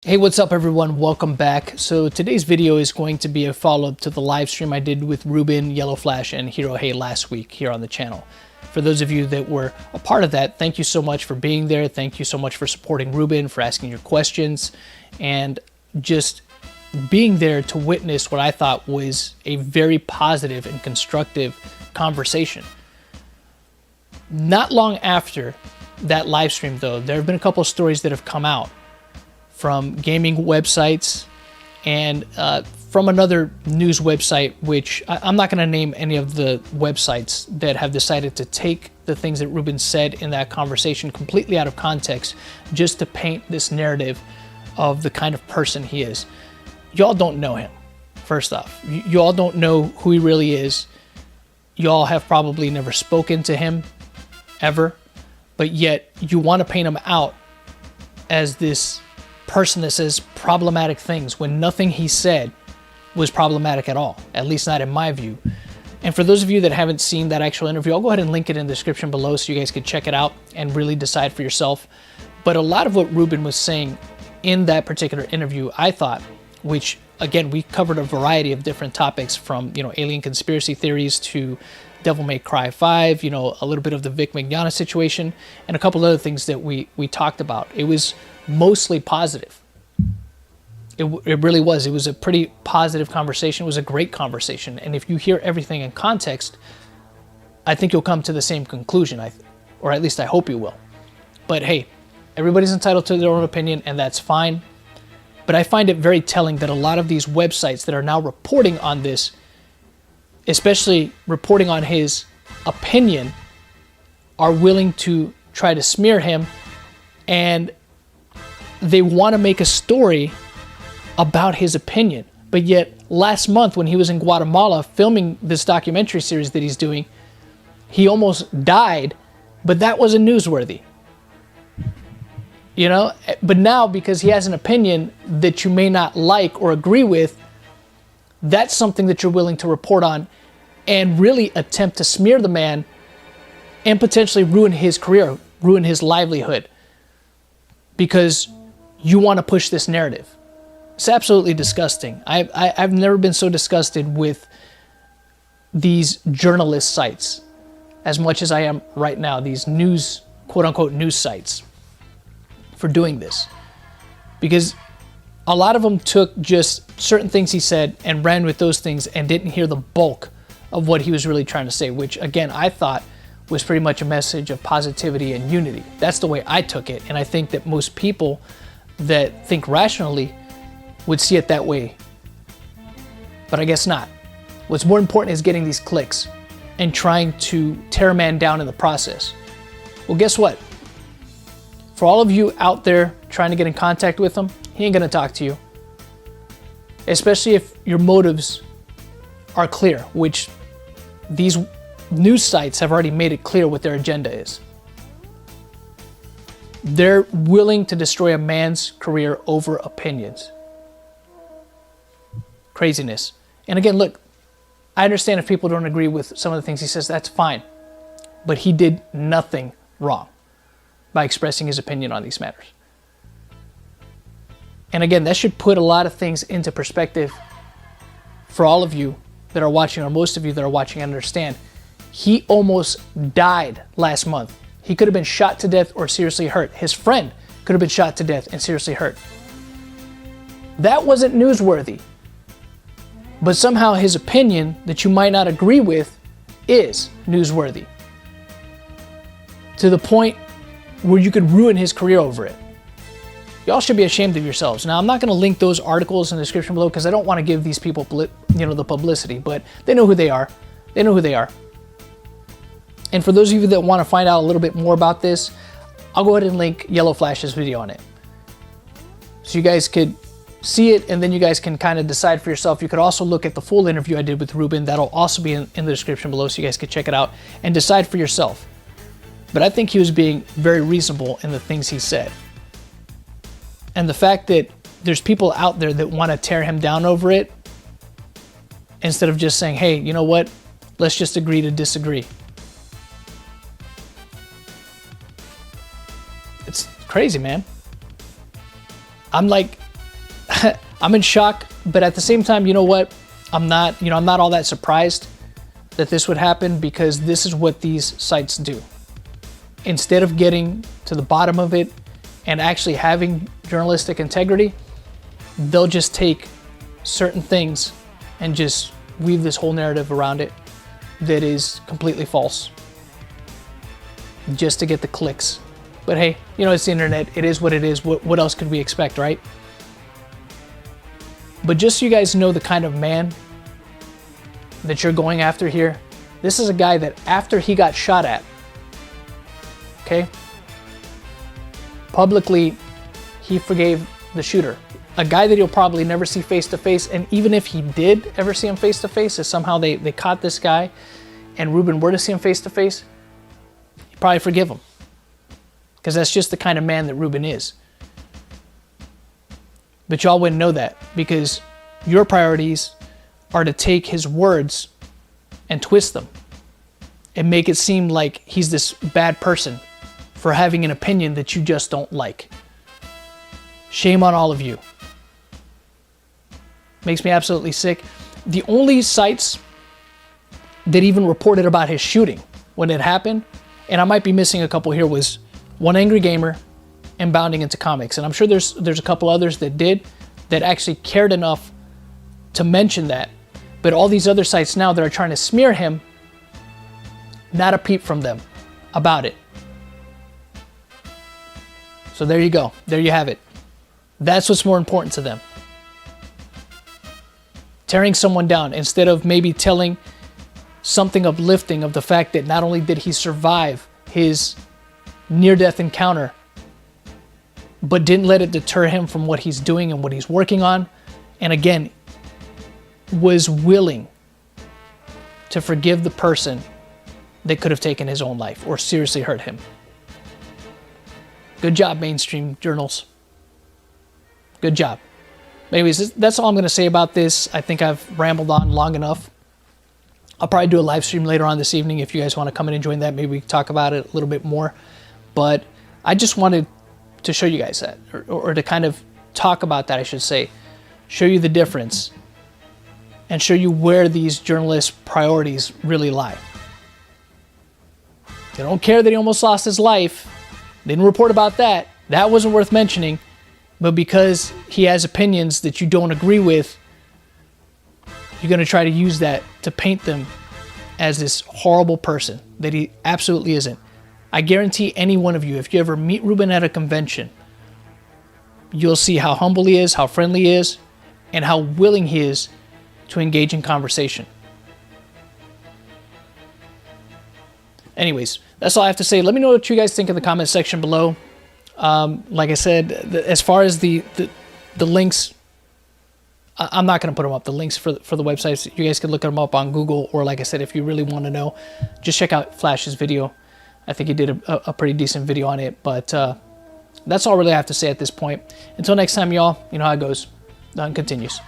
Hey, what's up everyone? Welcome back. So today's video is going to be a follow-up to the live stream I did with Reuben, Yellow Flash, and Hero Hey last week here on the channel. For those of you that were a part of that, thank you so much for being there. Thank you so much for supporting Reuben, for asking your questions, and just being there to witness what I thought was a very positive and constructive conversation. Not long after that live stream though, there have been a couple of stories that have come out from gaming websites and from another news website, which I'm not going to name any of the websites that have decided to take the things that Reuben said in that conversation completely out of context just to paint this narrative of the kind of person he is. Y'all don't know him, first off. Y'all don't know who he really is. Y'all have probably never spoken to him, ever, but yet you want to paint him out as this person that says problematic things when nothing he said was problematic at all, at least not in my view. And for those of you that haven't seen that actual interview, I'll go ahead and link it in the description below so you guys can check it out and really decide for yourself. But a lot of what Reuben was saying in that particular interview, I thought, which again, we covered a variety of different topics from, alien conspiracy theories to Devil May Cry 5, a little bit of the Vic Mignogna situation, and a couple other things that we talked about. It was mostly positive. It really was. It was a pretty positive conversation. It was a great conversation. And if you hear everything in context, I think you'll come to the same conclusion, or at least I hope you will. But hey, everybody's entitled to their own opinion, and that's fine. But I find it very telling that a lot of these websites that are now reporting on this, especially reporting on his opinion, are willing to try to smear him, and they want to make a story about his opinion. But yet last month when he was in Guatemala filming this documentary series that he's doing, he almost died, but that wasn't newsworthy. But now because he has an opinion that you may not like or agree with, that's something that you're willing to report on and really attempt to smear the man and potentially ruin his career, ruin his livelihood, because you want to push this narrative. It's absolutely disgusting. I've never been so disgusted with these journalist sites as much as I am right now, these news, quote unquote, news sites, for doing this. Because a lot of them took just certain things he said and ran with those things and didn't hear the bulk of what he was really trying to say, which again, I thought was pretty much a message of positivity and unity. That's the way I took it. And I think that most people that think rationally would see it that way. But I guess not. What's more important is getting these clicks and trying to tear a man down in the process. Well, guess what? For all of you out there trying to get in contact with him, he ain't gonna talk to you. Especially if your motives are clear, which these news sites have already made it clear what their agenda is. They're willing to destroy a man's career over opinions. Craziness. And again, look, I understand if people don't agree with some of the things he says, that's fine. But he did nothing wrong by expressing his opinion on these matters. And again, that should put a lot of things into perspective for all of you that are watching, or most of you that are watching and understand. He almost died last month. He could have been shot to death or seriously hurt. His friend could have been shot to death and seriously hurt. That wasn't newsworthy. But somehow his opinion that you might not agree with is newsworthy, to the point where you could ruin his career over it. Y'all should be ashamed of yourselves. Now, I'm not going to link those articles in the description below because I don't want to give these people, the publicity, but they know who they are. They know who they are. And for those of you that want to find out a little bit more about this, I'll go ahead and link Yellow Flash's video on it, so you guys could see it, and then you guys can kind of decide for yourself. You could also look at the full interview I did with Reuben. That'll also be in the description below, so you guys could check it out and decide for yourself. But I think he was being very reasonable in the things he said. And the fact that there's people out there that want to tear him down over it, instead of just saying, hey, you know what? Let's just agree to disagree. It's crazy, man. I'm like, I'm in shock, but at the same time, you know what? I'm not all that surprised that this would happen, because this is what these sites do. Instead of getting to the bottom of it and actually having journalistic integrity, they'll just take certain things and just weave this whole narrative around it that is completely false, just to get the clicks. But hey, it's the internet. It is what it is. What else could we expect, right? But just so you guys know the kind of man that you're going after here, this is a guy that after he got shot at, okay, publicly, he forgave the shooter. A guy that he'll probably never see face to face, and even if he did ever see him face to face, if somehow they caught this guy and Reuben were to see him face to face, he'd probably forgive him. Because that's just the kind of man that Reuben is. But y'all wouldn't know that, because your priorities are to take his words and twist them and make it seem like he's this bad person for having an opinion that you just don't like. Shame on all of you. Makes me absolutely sick. The only sites that even reported about his shooting when it happened, and I might be missing a couple here, was One Angry Gamer and Bounding Into Comics. And I'm sure there's a couple others that did, that actually cared enough to mention that. But all these other sites now that are trying to smear him, not a peep from them about it. So there you go. There you have it. That's what's more important to them. Tearing someone down instead of maybe telling something uplifting of the fact that not only did he survive his near-death encounter, but didn't let it deter him from what he's doing and what he's working on. And again, was willing to forgive the person that could have taken his own life or seriously hurt him. Good job, mainstream journals. Good job. Anyways, that's all I'm going to say about this. I think I've rambled on long enough. I'll probably do a live stream later on this evening if you guys want to come in and join that. Maybe we can talk about it a little bit more. But I just wanted to show you guys that, or to kind of talk about that, I should say. Show you the difference and show you where these journalists' priorities really lie. They don't care that he almost lost his life. They didn't report about that. That wasn't worth mentioning. But because he has opinions that you don't agree with, you're going to try to use that to paint them as this horrible person that he absolutely isn't. I guarantee any one of you, if you ever meet Reuben at a convention, you'll see how humble he is, how friendly he is, and how willing he is to engage in conversation. Anyways, that's all I have to say. Let me know what you guys think in the comment section below. Like I said, as far as the links, I'm not going to put them up. The links for the websites, you guys can look them up on Google, or like I said, if you really want to know, just check out Flash's video. I think he did a pretty decent video on it, but that's all really I have to say at this point. Until next time, y'all, you know how it goes. Done continues.